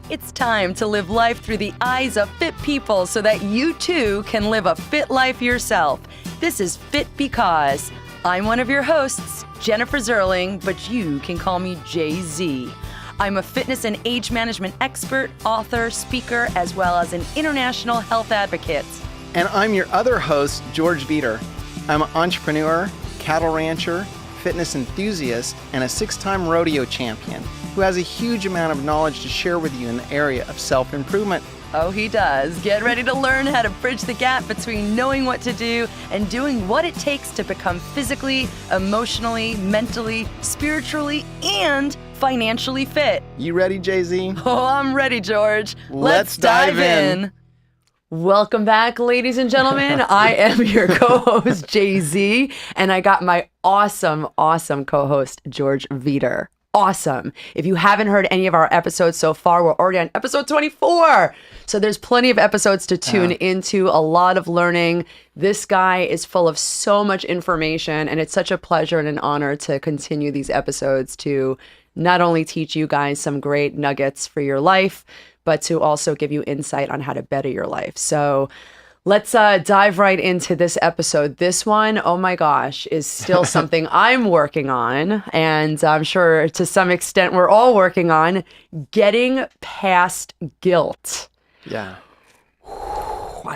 It's time to live life through the eyes of fit people so that you too can live a fit life yourself. This is Fit Because. I'm one of your hosts, Jennifer Zerling, but you can call me Jay-Z. I'm a fitness and age management expert, author, speaker, as well as an international health advocate. And I'm your other host, George Veater. I'm an entrepreneur, cattle rancher, fitness enthusiast, and a 6-time rodeo champion who has a huge amount of knowledge to share with you in the area of self-improvement. Oh, he does. Get ready to learn how to bridge the gap between knowing what to do and doing what it takes to become physically, emotionally, mentally, spiritually, and financially fit. You ready, Jay-Z? Oh, I'm ready, George. Let's dive in. Welcome back, ladies and gentlemen. I am your co-host, Jay-Z, and I got my awesome co-host, George Veater. Awesome. If you haven't heard any of our episodes so far, we're already on episode 24. So there's plenty of episodes to tune into, a lot of learning. This guy is full of so much information, and it's such a pleasure and an honor to continue these episodes to not only teach you guys some great nuggets for your life, but to also give you insight on how to better your life. So let's dive right into this episode. This one, oh my gosh, is still something I'm working on. And I'm sure to some extent we're all working on getting past guilt. Yeah.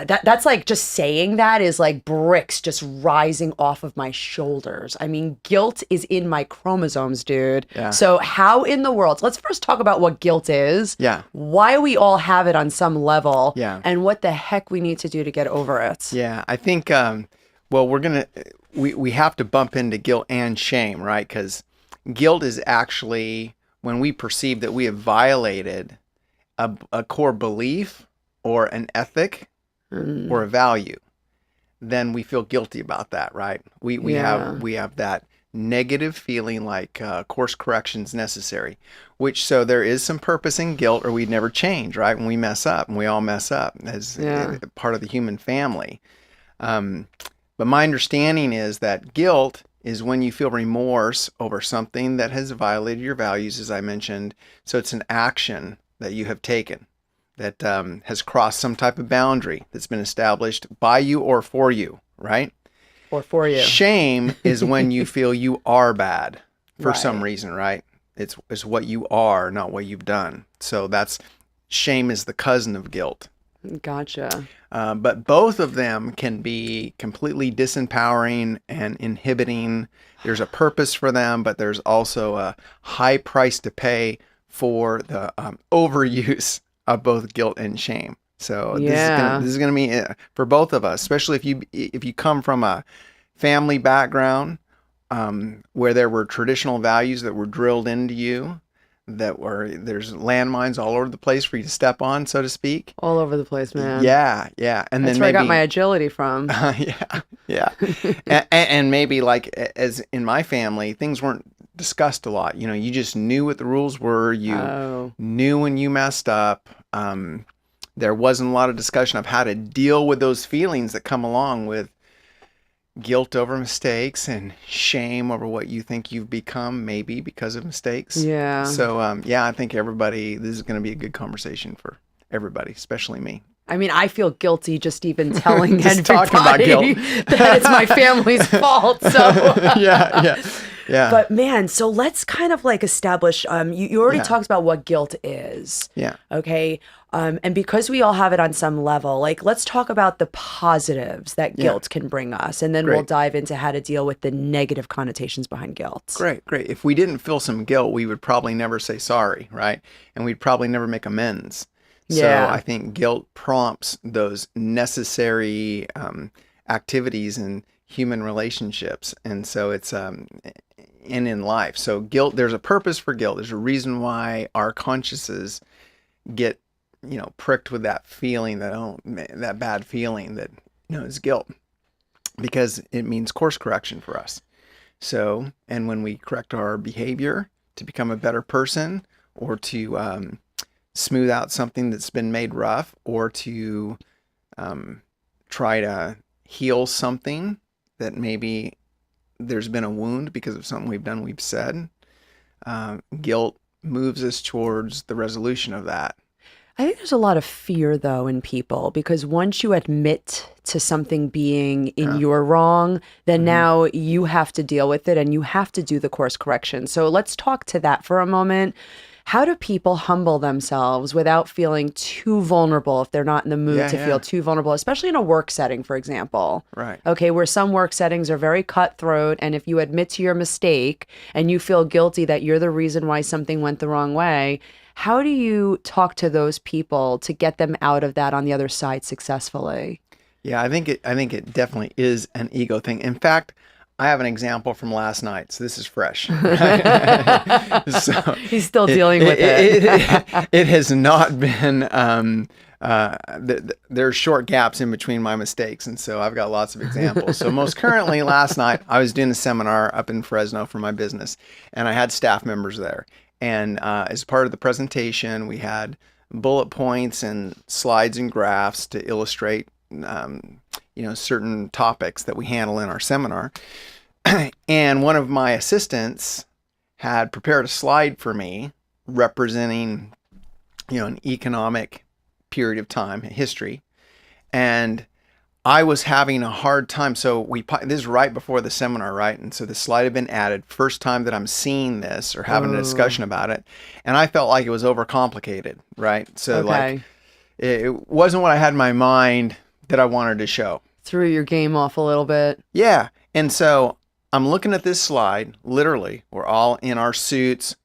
That's like, just saying that is like bricks just rising off of my shoulders. I mean, guilt is in my chromosomes, dude. Yeah. So how in the world, let's first talk about what guilt is. Yeah. Why we all have it on some level. Yeah. And what the heck we need to do to get over it. Yeah. I think, we have to bump into guilt and shame, right? Because guilt is actually when we perceive that we have violated a core belief or an ethic or a value, then we feel guilty about that, right? We have that negative feeling like course corrections necessary, which so there is some purpose in guilt or we'd never change, right? When we mess up, and we all mess up as part of the human family. But my understanding is that guilt is when you feel remorse over something that has violated your values, as I mentioned. So it's an action that you have taken that has crossed some type of boundary that's been established by you or for you, right? Or for you. Shame is when you feel you are bad for some Right. reason, right? It's what you are, not what you've done. So shame is the cousin of guilt. Gotcha. But both of them can be completely disempowering and inhibiting. There's a purpose for them, but there's also a high price to pay for the overuse of both guilt and shame. So this is going to be for both of us, especially if you come from a family background where there were traditional values that were drilled into you, there's landmines all over the place for you to step on, so to speak. All over the place, man. Yeah, and that's then where maybe I got my agility from. yeah. and maybe like as in my family, things weren't discussed a lot. You know, you just knew what the rules were. You knew when you messed up. There wasn't a lot of discussion of how to deal with those feelings that come along with guilt over mistakes and shame over what you think you've become, maybe because of mistakes. Yeah. So, I think this is going to be a good conversation for everybody, especially me. I mean, I feel guilty just even telling Just everybody talking about guilt. that it's my family's fault. So Yeah. But man, so let's kind of like establish, you already talked about what guilt is. Yeah. Okay. And because we all have it on some level, like let's talk about the positives that guilt can bring us. And then we'll dive into how to deal with the negative connotations behind guilt. Great. If we didn't feel some guilt, we would probably never say sorry, right? And we'd probably never make amends. So I think guilt prompts those necessary activities in human relationships. And so it's in life. So guilt, there's a purpose for guilt. There's a reason why our consciences get, pricked with that feeling, that bad feeling that, is guilt. Because it means course correction for us. So, and when we correct our behavior to become a better person or to smooth out something that's been made rough or to try to heal something that maybe there's been a wound because of something we've said, guilt moves us towards the resolution of that. I think there's a lot of fear though in people because once you admit to something being in your wrong, then now you have to deal with it and you have to do the course correction. So let's talk to that for a moment. How do people humble themselves without feeling too vulnerable if they're not in the mood to feel too vulnerable, especially in a work setting, for example? Right. Okay, where some work settings are very cutthroat, and if you admit to your mistake and you feel guilty that you're the reason why something went the wrong way, how do you talk to those people to get them out of that on the other side successfully? Yeah, I think it definitely is an ego thing. In fact, I have an example from last night, so this is fresh. So He's still dealing with it. It has not been. There's short gaps in between my mistakes, and so I've got lots of examples. So most currently, last night I was doing a seminar up in Fresno for my business, and I had staff members there. And as part of the presentation, we had bullet points and slides and graphs to illustrate certain topics that we handle in our seminar. And one of my assistants had prepared a slide for me representing, an economic period of time, history. And I was having a hard time. So this is right before the seminar, right? And so the slide had been added. First time that I'm seeing this or having a discussion about it. And I felt like it was overcomplicated, right? So like it wasn't what I had in my mind that I wanted to show. Threw your game off a little bit. Yeah. And so I'm looking at this slide, literally, we're all in our suits.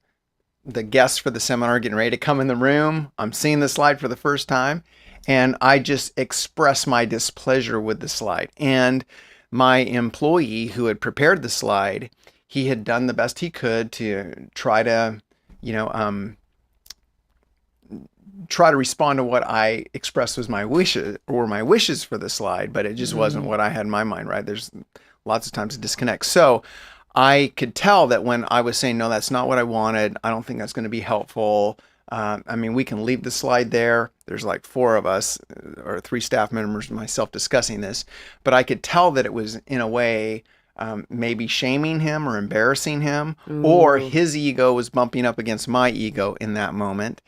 The guests for the seminar are getting ready to come in the room. I'm seeing the slide for the first time. And I just express my displeasure with the slide. And my employee who had prepared the slide, he had done the best he could to try to, try to respond to what I expressed was my wishes for the slide, but it just wasn't what I had in my mind, right? There's lots of times a disconnect. So I could tell that when I was saying, no, that's not what I wanted. I don't think that's going to be helpful. We can leave the slide there. There's like 4 of us or 3 staff members and myself discussing this, but I could tell that it was in a way maybe shaming him or embarrassing him, or his ego was bumping up against my ego in that moment.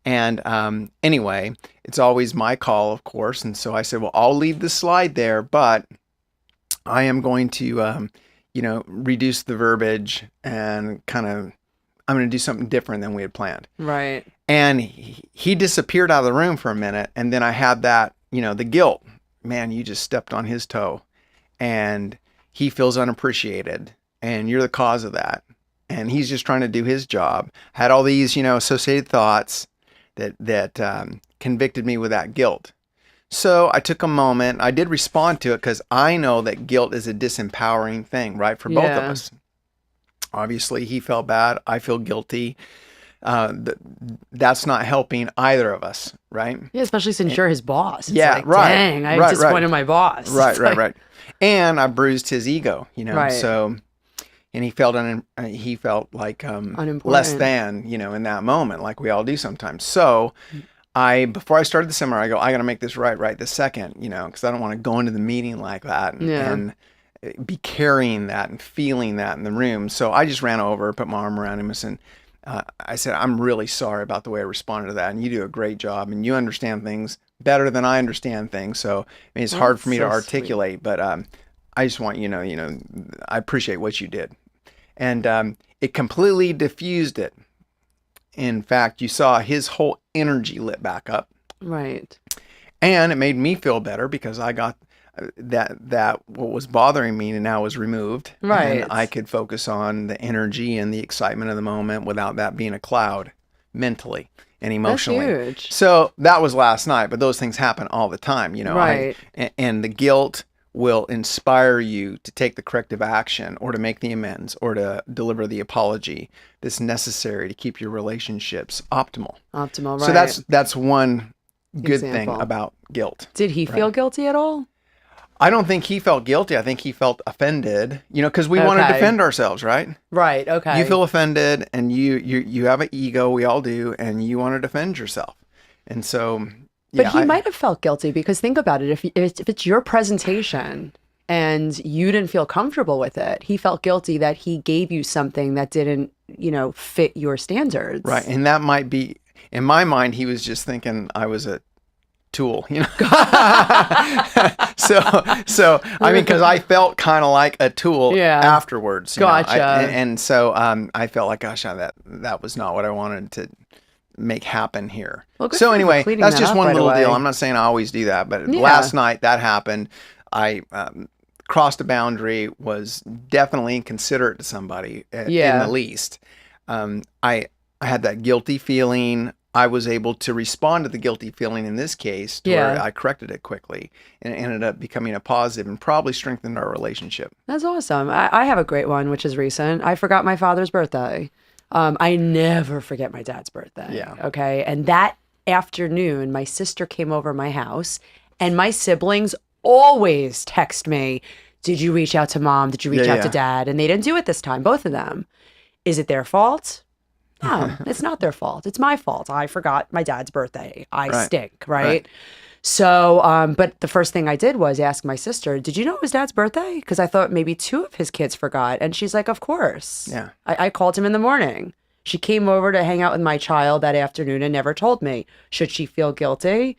And anyway, it's always my call, of course. And so I said, well, I'll leave the slide there, but I am going to, reduce the verbiage and I'm going to do something different than we had planned. Right. And he disappeared out of the room for a minute. And then I had that, the guilt. Man, you just stepped on his toe. And he feels unappreciated. And you're the cause of that. And he's just trying to do his job. Had all these, associated thoughts that convicted me with that guilt. So I took a moment. I did respond to it because I know that guilt is a disempowering thing, right? For both of us. Obviously, he felt bad. I feel guilty. That's not helping either of us, right? Yeah, especially since you're his boss. It's right. Dang, I disappointed my boss. Right. And I bruised his ego, Right. So, and he felt like less than, in that moment, like we all do sometimes. So before I started the seminar, I got to make this right this second, because I don't want to go into the meeting like that and be carrying that and feeling that in the room. So I just ran over, put my arm around him and said, I said, I'm really sorry about the way I responded to that. And you do a great job and you understand things better than I understand things. So it's hard for me to articulate, but I just want I appreciate what you did. And it completely diffused it. In fact, you saw his whole energy lit back up. Right. And it made me feel better because I got that what was bothering me now was removed. Right. And I could focus on the energy and the excitement of the moment without that being a cloud mentally and emotionally. That's huge. So that was last night, but those things happen all the time, Right. And the guilt will inspire you to take the corrective action or to make the amends or to deliver the apology that's necessary to keep your relationships optimal. Right. So that's one good thing about guilt. Did he feel guilty at all? I don't think he felt guilty. I think he felt offended, because we want to defend ourselves, right? Right. Okay. You feel offended and you have an ego. We all do. And you want to defend yourself. And so, But he might have felt guilty because think about it. If it's your presentation and you didn't feel comfortable with it, he felt guilty that he gave you something that didn't, fit your standards. Right. And that might be, in my mind, he was just thinking I was a tool, you know. so I mean, because I felt kind of like a tool afterwards. Gotcha. And so I felt like, gosh, that was not what I wanted to make happen here. Well, so anyway, that's just one little deal. away. I'm not saying I always do that, but last night that happened. I crossed a boundary, was definitely inconsiderate to somebody in the least. I had that guilty feeling. I was able to respond to the guilty feeling in this case to where I corrected it quickly, and it ended up becoming a positive and probably strengthened our relationship. That's awesome. I have a great one, which is recent. I forgot my father's birthday. I never forget my dad's birthday. Yeah. Okay. And that afternoon, my sister came over my house, and my siblings always text me, did you reach out to mom? Did you reach out to dad? And they didn't do it this time, both of them. Is it their fault? No, it's not their fault. It's my fault. I forgot my dad's birthday. I stink, right? So, but the first thing I did was ask my sister, did you know it was dad's birthday? Because I thought maybe 2 of his kids forgot. And she's like, of course. Yeah. I called him in the morning. She came over to hang out with my child that afternoon and never told me. Should she feel guilty?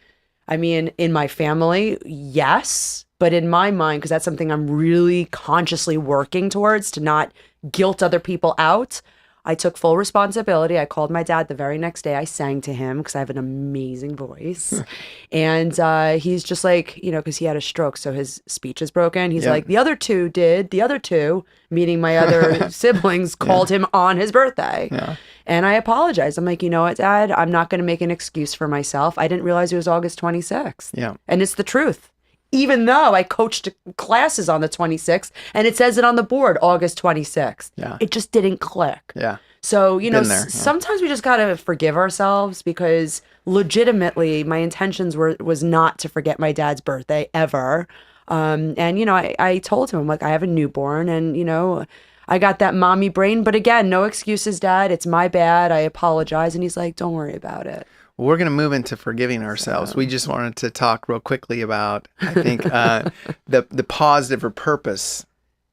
I mean, in my family, yes. But in my mind, because that's something I'm really consciously working towards, to not guilt other people out, I took full responsibility. I called my dad the very next day. I sang to him because I have an amazing voice. And he's just like, you know, because he had a stroke, so his speech is broken. He's like, the other two, meaning my other siblings, called him on his birthday. Yeah. And I apologized. I'm like, you know what, Dad? I'm not going to make an excuse for myself. I didn't realize it was August 26th. Yeah. And it's the truth. Even though I coached classes on the 26th and it says it on the board, August 26th. Yeah. It just didn't click. Yeah. So, you know, sometimes we just got to forgive ourselves, because legitimately my intentions was not to forget my dad's birthday ever. And, you know, I told him, like, I have a newborn and, you know, I got that mommy brain. But again, no excuses, Dad. It's my bad. I apologize. And he's like, don't worry about it. Well, we're going to move into forgiving ourselves. We just wanted to talk real quickly about, I think, the positive or purpose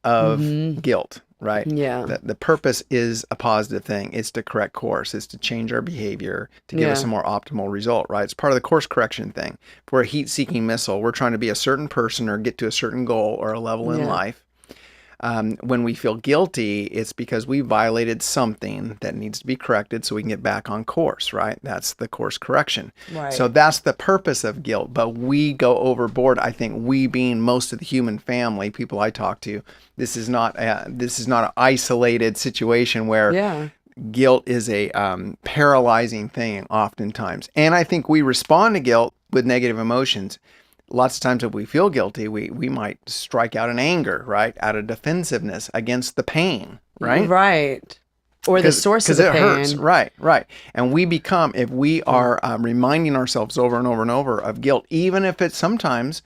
of guilt, right? Yeah. The purpose is a positive thing. It's to correct course. It's to change our behavior, to give us a more optimal result, right? It's part of the course correction thing. If we're a heat-seeking missile, we're trying to be a certain person or get to a certain goal or a level in life. When we feel guilty, it's because we violated something that needs to be corrected so we can get back on course, right? That's the course correction. Right. So that's the purpose of guilt, but we go overboard. I think we, being most of the human family, people I talk to, this is not an isolated situation where guilt is a paralyzing thing oftentimes. And I think we respond to guilt with negative emotions. Lots of times if we feel guilty, we might strike out in anger, right? Out of defensiveness against the pain, right? Right. Or the source of the pain. Because it hurts, right. And we become, if we are reminding ourselves over and over and over of guilt, even if it's sometimes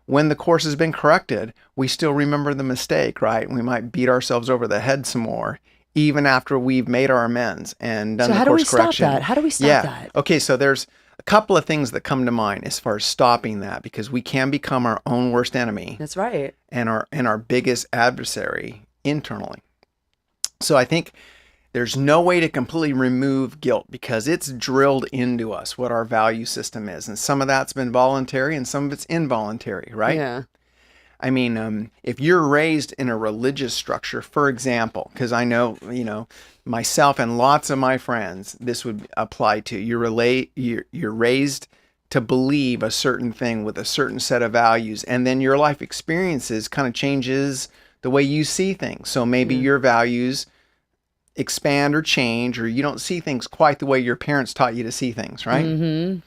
when the course has been corrected, we still remember the mistake, right? We might beat ourselves over the head some more, even after we've made our amends and done the course correction. How do we stop that? Okay, so there's a couple of things that come to mind as far as stopping that, because we can become our own worst enemy. That's right. And our biggest adversary internally. So I think there's no way to completely remove guilt, because it's drilled into us what our value system is. And some of that's been voluntary and some of it's involuntary, right? Yeah. I mean, if you're raised in a religious structure, for example, because I know, you know, myself and lots of my friends, this would apply to. You're raised to believe a certain thing with a certain set of values, and then your life experiences kind of changes the way you see things. So maybe your values expand or change, or you don't see things quite the way your parents taught you to see things, right? Mm-hmm.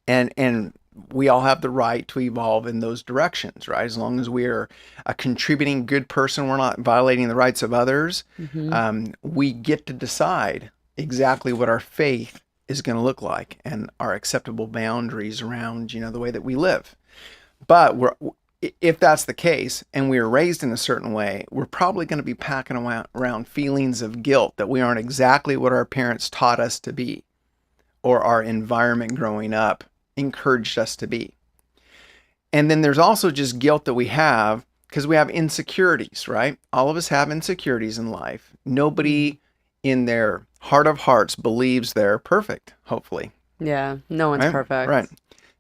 And we all have the right to evolve in those directions, right? As long as we are a contributing good person, we're not violating the rights of others. Mm-hmm. We get to decide exactly what our faith is going to look like and our acceptable boundaries around, you know, the way that we live. But if that's the case and we were raised in a certain way, we're probably going to be packing around feelings of guilt that we aren't exactly what our parents taught us to be, or our environment growing up encouraged us to be. And then there's also just guilt that we have because we have insecurities, right? All of us have insecurities in life. Nobody in their heart of hearts believes they're perfect, hopefully. Yeah. No one's Right? perfect. Right.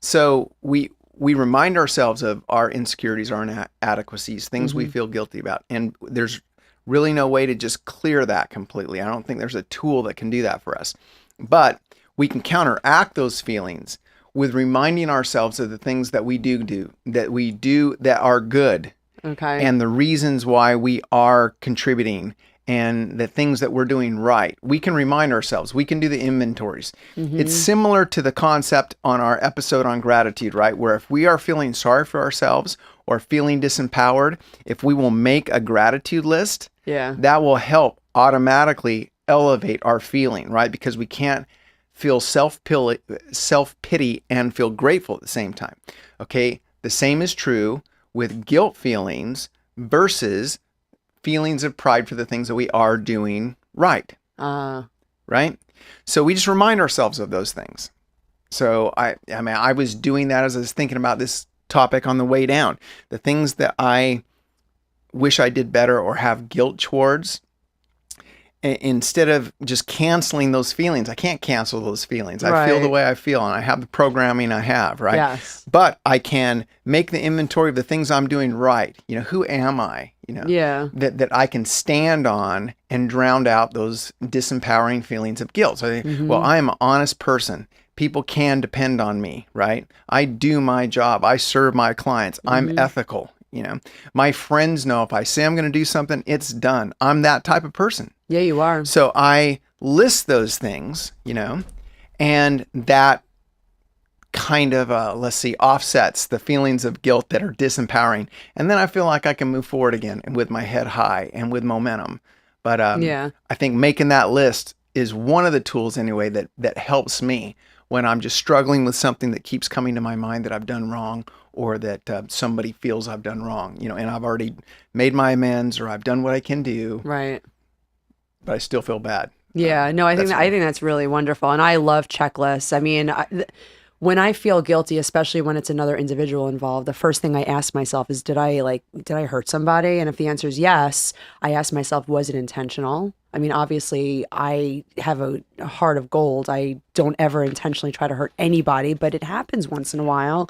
So we remind ourselves of our insecurities, our inadequacies, things we feel guilty about. And there's really no way to just clear that completely. I don't think there's a tool that can do that for us. But we can counteract those feelings with reminding ourselves of the things that we do that are good. Okay. And the reasons why we are contributing and the things that we're doing right. We can remind ourselves. We can do the inventories. It's similar to the concept on our episode on gratitude, right? Where if we are feeling sorry for ourselves or feeling disempowered, if we will make a gratitude list, that will help automatically elevate our feeling, right? Because we can't feel self-pity and feel grateful at the same time. Okay? The same is true with guilt feelings versus feelings of pride for the things that we are doing right. Right? So we just remind ourselves of those things. So I was doing that as I was thinking about this topic on the way down. The things that I wish I did better or have guilt towards, instead of just canceling those feelings. I can't cancel those feelings. I feel the way I feel, and I have the programming I have, right? Yes. But I can make the inventory of the things I'm doing right. Who am I? That I can stand on and drown out those disempowering feelings of guilt. So I think, well, I am an honest person. People can depend on me, right? I do my job. I serve my clients. I'm ethical. My friends know if I say I'm going to do something, it's done. I'm that type of person. Yeah, you are. So I list those things, and that kind of, offsets the feelings of guilt that are disempowering. And then I feel like I can move forward again and with my head high and with momentum. But I think making that list is one of the tools anyway that helps me when I'm just struggling with something that keeps coming to my mind that I've done wrong, or that somebody feels I've done wrong, and I've already made my amends or I've done what I can do. Right. But I still feel bad. Yeah, no, I think that's really wonderful. And I love checklists. I mean, when I feel guilty, especially when it's another individual involved, the first thing I ask myself is, did I hurt somebody? And if the answer is yes, I ask myself, was it intentional? I mean, obviously, I have a heart of gold. I don't ever intentionally try to hurt anybody, but it happens once in a while.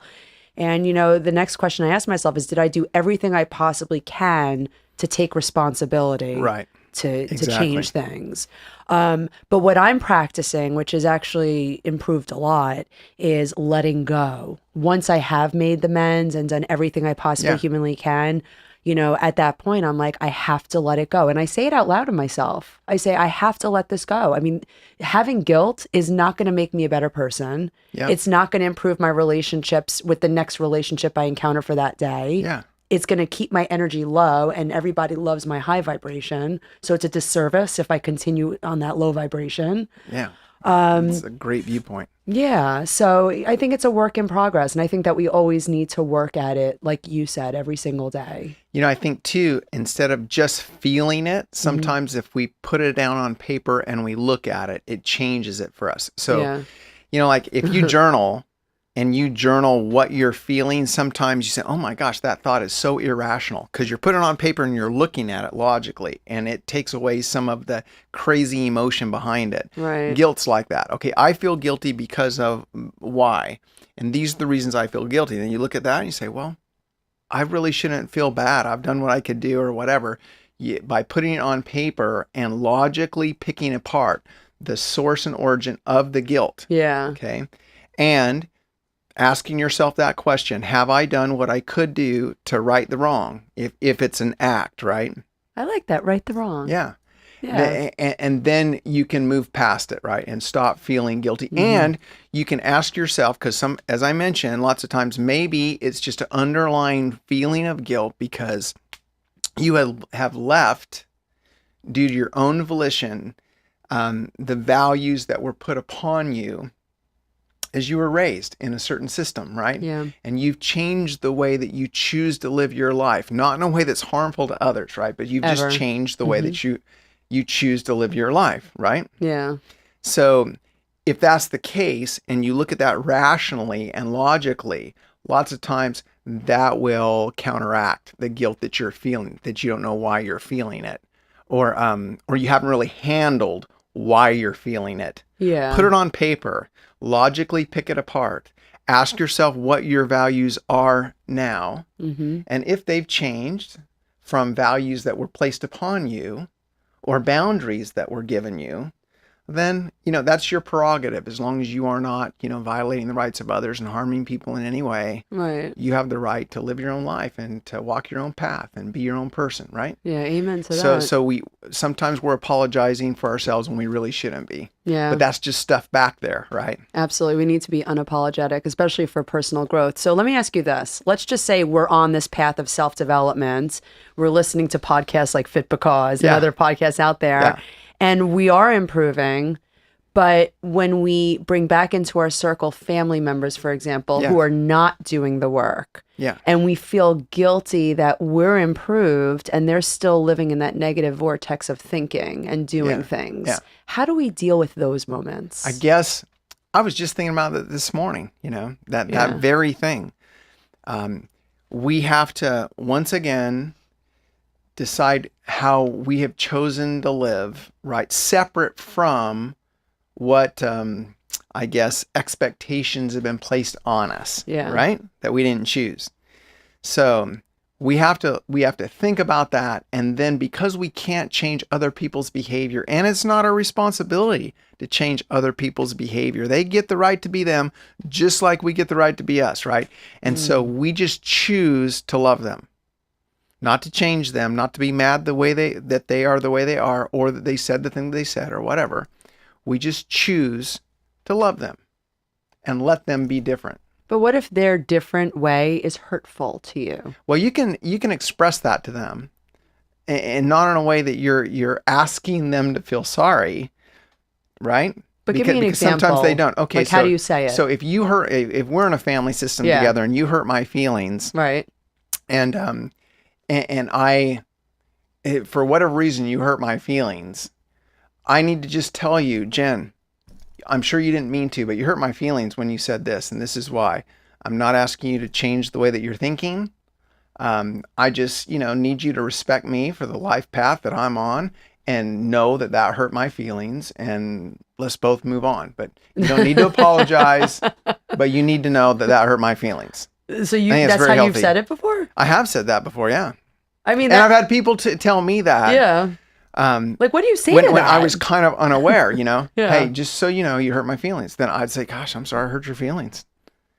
And, the next question I ask myself is, did I do everything I possibly can to take responsibility? Right. To change things. But what I'm practicing, which has actually improved a lot, is letting go. Once I have made the amends and done everything I possibly humanly can, at that point, I'm like, I have to let it go. And I say it out loud to myself. I say, I have to let this go. I mean, having guilt is not going to make me a better person. Yeah. It's not going to improve my relationships with the next relationship I encounter for that day. Yeah. It's going to keep my energy low, and everybody loves my high vibration. So it's a disservice if I continue on that low vibration. Yeah. It's a great viewpoint. Yeah. So I think it's a work in progress. And I think that we always need to work at it, like you said, every single day. I think too, instead of just feeling it, sometimes if we put it down on paper and we look at it, it changes it for us. So, like if you journal, and you journal what you're feeling, sometimes you say, oh my gosh, that thought is so irrational, because you're putting it on paper and you're looking at it logically, and it takes away some of the crazy emotion behind it. Right. Guilt's like that. Okay, I feel guilty because of why, and these are the reasons I feel guilty. Then you look at that and you say, well, I really shouldn't feel bad. I've done what I could do or whatever. By putting it on paper and logically picking apart the source and origin of the guilt. Yeah. Okay. And asking yourself that question, have I done what I could do to right the wrong? If it's an act, right? I like that, right the wrong. Yeah. And then you can move past it, right? And stop feeling guilty. And you can ask yourself, because as I mentioned, lots of times, maybe it's just an underlying feeling of guilt because you have left, due to your own volition, the values that were put upon you as you were raised in a certain system, right? Yeah. And you've changed the way that you choose to live your life, not in a way that's harmful to others, right? But you've just changed the way that you choose to live your life, right? Yeah. So if that's the case, and you look at that rationally and logically, lots of times that will counteract the guilt that you're feeling, that you don't know why you're feeling it, or you haven't really handled why you're feeling it. Yeah. Put it on paper. Logically pick it apart. Ask yourself what your values are now. Mm-hmm. And if they've changed from values that were placed upon you or boundaries that were given you, then, that's your prerogative. As long as you are not, violating the rights of others and harming people in any way, right. You have the right to live your own life and to walk your own path and be your own person, right? Yeah, amen to that. So sometimes we're apologizing for ourselves when we really shouldn't be. Yeah. But that's just stuff back there, right? Absolutely. We need to be unapologetic, especially for personal growth. So let me ask you this. Let's just say we're on this path of self-development. We're listening to podcasts like Fit Because and other podcasts out there. Yeah. And we are improving, but when we bring back into our circle family members, for example, who are not doing the work, and we feel guilty that we're improved and they're still living in that negative vortex of thinking and doing things, how do we deal with those moments? I guess I was just thinking about it this morning, that very thing. We have to, once again, decide how we have chosen to live, right? Separate from what, I guess, expectations have been placed on us, right? That we didn't choose. So we have to think about that. And then because we can't change other people's behavior, and it's not our responsibility to change other people's behavior. They get the right to be them just like we get the right to be us, right? And so we just choose to love them. Not to change them, not to be mad that they are the way they are, or that they said the thing they said, or whatever. We just choose to love them and let them be different. But what if their different way is hurtful to you? Well, you can express that to them, and not in a way that you're asking them to feel sorry, right? But give me an example. Sometimes they don't. Okay, how do you say it? So if we're in a family system together, and you hurt my feelings, right? And I, for whatever reason, you hurt my feelings, I need to just tell you, Jen, I'm sure you didn't mean to, but you hurt my feelings when you said this, and this is why. I'm not asking you to change the way that you're thinking. I just, need you to respect me for the life path that I'm on and know that hurt my feelings, and let's both move on. But you don't need to apologize, but you need to know that hurt my feelings. So that's how you've said it before? I have said that before, yeah. I mean, and I've had people tell me that. Yeah. Like, what do you say to that? When I was kind of unaware, hey, just so you know, you hurt my feelings. Then I'd say, gosh, I'm sorry I hurt your feelings.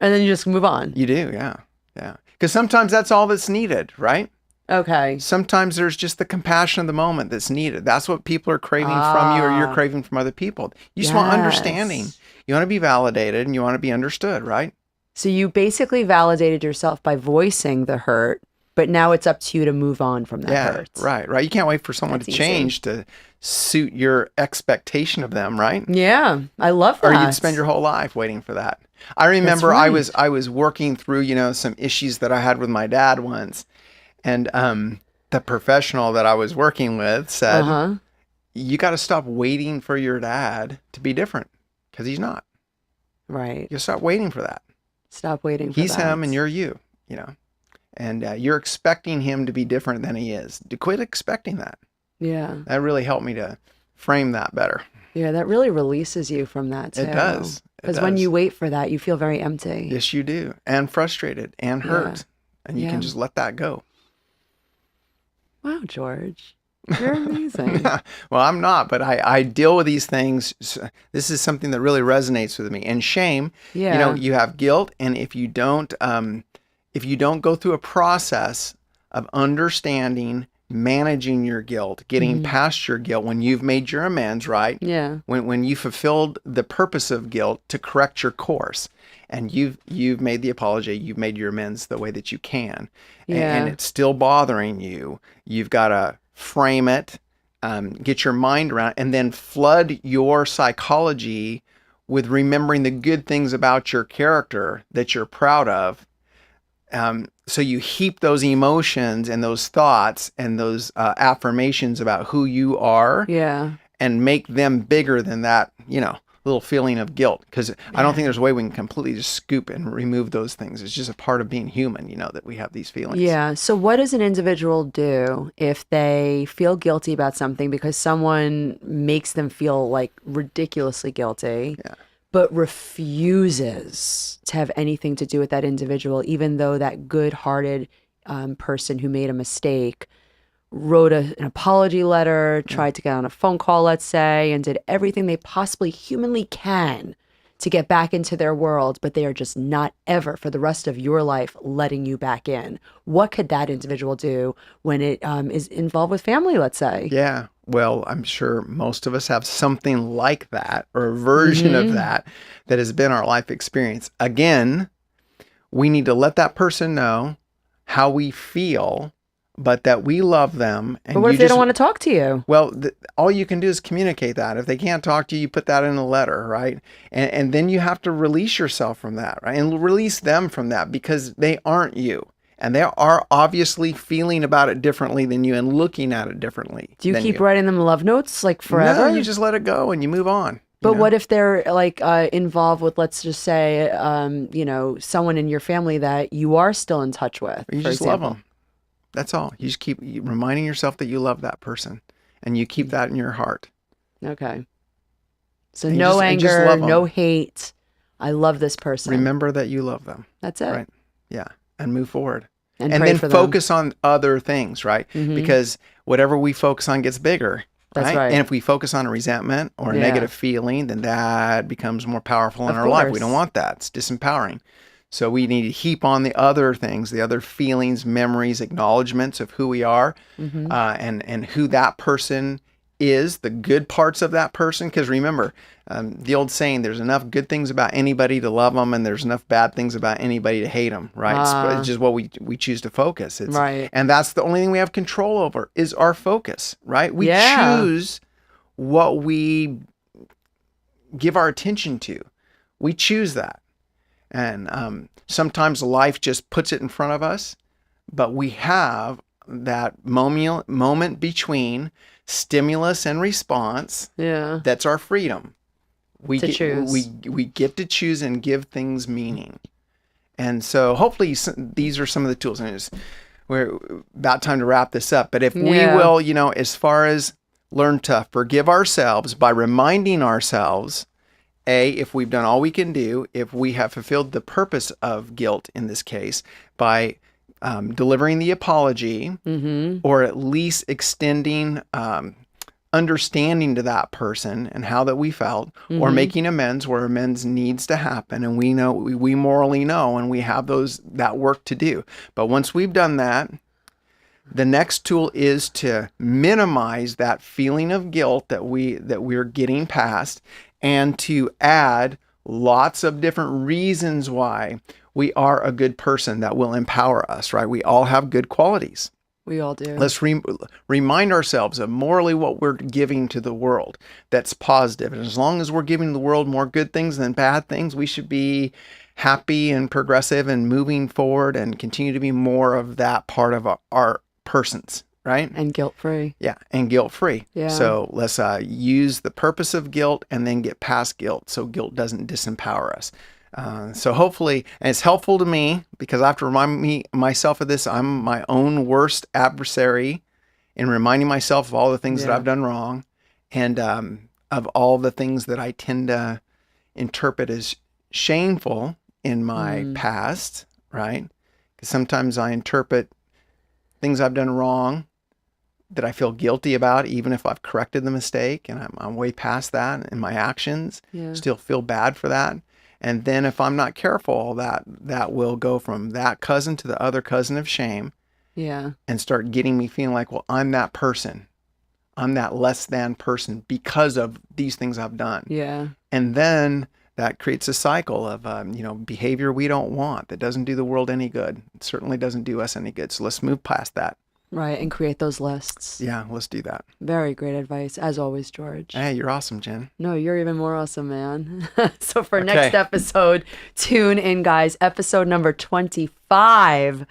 And then you just move on. You do, yeah. Because sometimes that's all that's needed, right? Okay. Sometimes there's just the compassion of the moment that's needed. That's what people are craving from you, or you're craving from other people. You just want understanding. You want to be validated, and you want to be understood, right? So you basically validated yourself by voicing the hurt, but now it's up to you to move on from that hurt. Right. You can't wait for someone to change to suit your expectation of them, right? Yeah, I love that. Or you'd spend your whole life waiting for that. I remember I was working through, some issues that I had with my dad once, and the professional that I was working with said, you got to stop waiting for your dad to be different, because he's not. Right. You stop waiting for that. Stop waiting for that. He's him and you're you, and you're expecting him to be different than he is. To quit expecting that. Yeah. That really helped me to frame that better. Yeah, that really releases you from that too. It does. Because when you wait for that, you feel very empty. Yes, you do. And frustrated and hurt. And you can just let that go. Wow, George. You're amazing. Well, I'm not, but I deal with these things. This is something that really resonates with me. And shame, you have guilt. And if you don't go through a process of understanding, managing your guilt, getting past your guilt, when you've made your amends, right? Yeah. When you fulfilled the purpose of guilt to correct your course, and you've made the apology, you've made your amends the way that you can, and it's still bothering you, you've got to frame it, get your mind around it, and then flood your psychology with remembering the good things about your character that you're proud of. So you heap those emotions and those thoughts and those affirmations about who you are, and make them bigger than that, little feeling of guilt, because I don't think there's a way we can completely just scoop and remove those things. It's just a part of being human, that we have these feelings. Yeah. So what does an individual do if they feel guilty about something because someone makes them feel like ridiculously guilty, but refuses to have anything to do with that individual, even though that good-hearted person who made a mistake wrote an apology letter, tried to get on a phone call, let's say, and did everything they possibly humanly can to get back into their world, but they are just not ever for the rest of your life letting you back in? What could that individual do when it is involved with family, let's say? Yeah. Well, I'm sure most of us have something like that, or a version of that has been our life experience. Again, we need to let that person know how we feel, but that we love them. And but what if they don't want to talk to you? Well, all you can do is communicate that. If they can't talk to you, you put that in a letter, right? And then you have to release yourself from that, right? And release them from that, because they aren't you. And they are obviously feeling about it differently than you and looking at it differently. Do you keep writing them love notes like forever? No, you just let it go and you move on. But what if they're like involved with, let's just say, someone in your family that you are still in touch with? You just love them. That's all. You just keep reminding yourself that you love that person, and you keep that in your heart. Okay. So no anger, no hate. I love this person. Remember that you love them. That's it. Right. Yeah. And move forward. And then focus on other things, right? Because whatever we focus on gets bigger. That's right. And if we focus on a resentment or a negative feeling, then that becomes more powerful in our life. We don't want that. It's disempowering. So we need to heap on the other things, the other feelings, memories, acknowledgments of who we are, and who that person is, the good parts of that person. Because remember, the old saying, there's enough good things about anybody to love them, and there's enough bad things about anybody to hate them, right? It's just what we choose to focus. Right. And that's the only thing we have control over is our focus, right? We choose what we give our attention to. We choose that. And sometimes life just puts it in front of us, but we have that moment between stimulus and response. Yeah. That's our freedom. We choose. We get to choose and give things meaning. And so hopefully these are some of the tools. And we're about time to wrap this up. But if we will, as far as learn to forgive ourselves by reminding ourselves, if we've done all we can do, if we have fulfilled the purpose of guilt in this case by delivering the apology, or at least extending understanding to that person and how that we felt, or making amends where amends needs to happen, and we know, we morally know, and we have that work to do. But once we've done that, the next tool is to minimize that feeling of guilt that we're getting past, and to add lots of different reasons why we are a good person that will empower us, right? We all have good qualities. We all do. Let's remind ourselves of morally what we're giving to the world that's positive. And as long as we're giving the world more good things than bad things, we should be happy and progressive and moving forward and continue to be more of that part of our persons. Right? And guilt-free. Yeah, and guilt-free. Yeah. So let's use the purpose of guilt and then get past guilt so guilt doesn't disempower us. So hopefully, and it's helpful to me because I have to remind myself of this. I'm my own worst adversary in reminding myself of all the things that I've done wrong, and of all the things that I tend to interpret as shameful in my past, right? Because sometimes I interpret things I've done wrong that I feel guilty about, even if I've corrected the mistake and I'm way past that in my actions, still feel bad for that. And then if I'm not careful, that will go from that cousin to the other cousin of shame, and start getting me feeling like, well, I'm that person. I'm that less than person because of these things I've done. Yeah. And then that creates a cycle of, behavior we don't want, that doesn't do the world any good. It certainly doesn't do us any good. So let's move past that. Right, and create those lists. Yeah, let's do that. Very great advice, as always, George. Hey, you're awesome, Jen. No, you're even more awesome, man. So for next episode, tune in, guys. Episode number 25.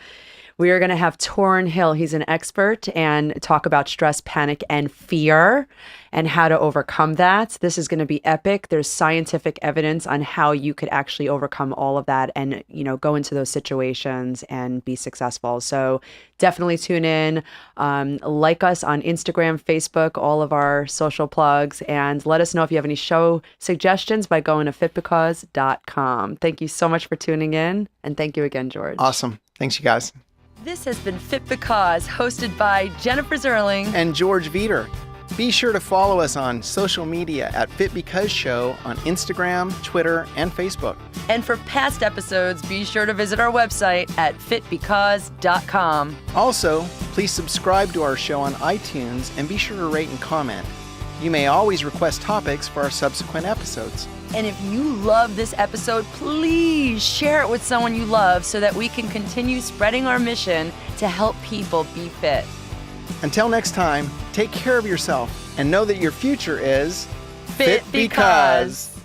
We are going to have Torrin Hill. He's an expert and talk about stress, panic, and fear and how to overcome that. This is going to be epic. There's scientific evidence on how you could actually overcome all of that and, go into those situations and be successful. So definitely tune in. Like us on Instagram, Facebook, all of our social plugs, and let us know if you have any show suggestions by going to fitbecause.com. Thank you so much for tuning in. And thank you again, George. Awesome. Thanks, you guys. This has been Fit Because, hosted by Jennifer Zerling and George Veater. Be sure to follow us on social media at Fit Because Show on Instagram, Twitter, and Facebook. And for past episodes, be sure to visit our website at fitbecause.com. Also, please subscribe to our show on iTunes and be sure to rate and comment. You may always request topics for our subsequent episodes. And if you love this episode, please share it with someone you love so that we can continue spreading our mission to help people be fit. Until next time, take care of yourself and know that your future is Fit Because.